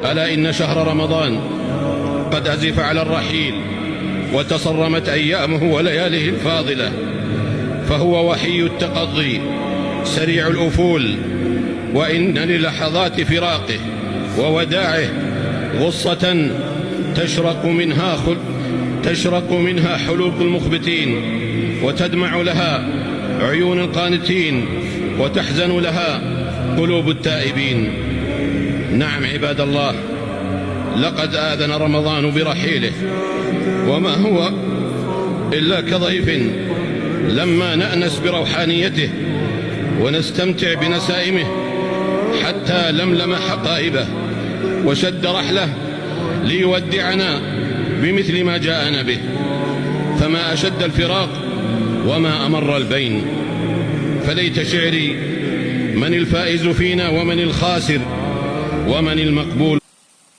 ألا إن شهر رمضان قد أزف على الرحيل، وتصرمت أيامه ولياله الفاضلة، فهو وحي التقضي سريع الأفول، وإن للحظات فراقه ووداعه غصة تشرق منها حلوق المخبتين، وتدمع لها عيون القانتين، وتحزن لها قلوب التائبين. نعم عباد الله، لقد آذن رمضان برحيله، وما هو إلا كضيف لما نأنس بروحانيته ونستمتع بنسائمه، حتى لملم حقائبه وشد رحله ليودعنا بمثل ما جاءنا به. فما أشد الفراق وما أمر البين. فليت شعري من الفائز فينا ومن الخاسر ومن المقبول.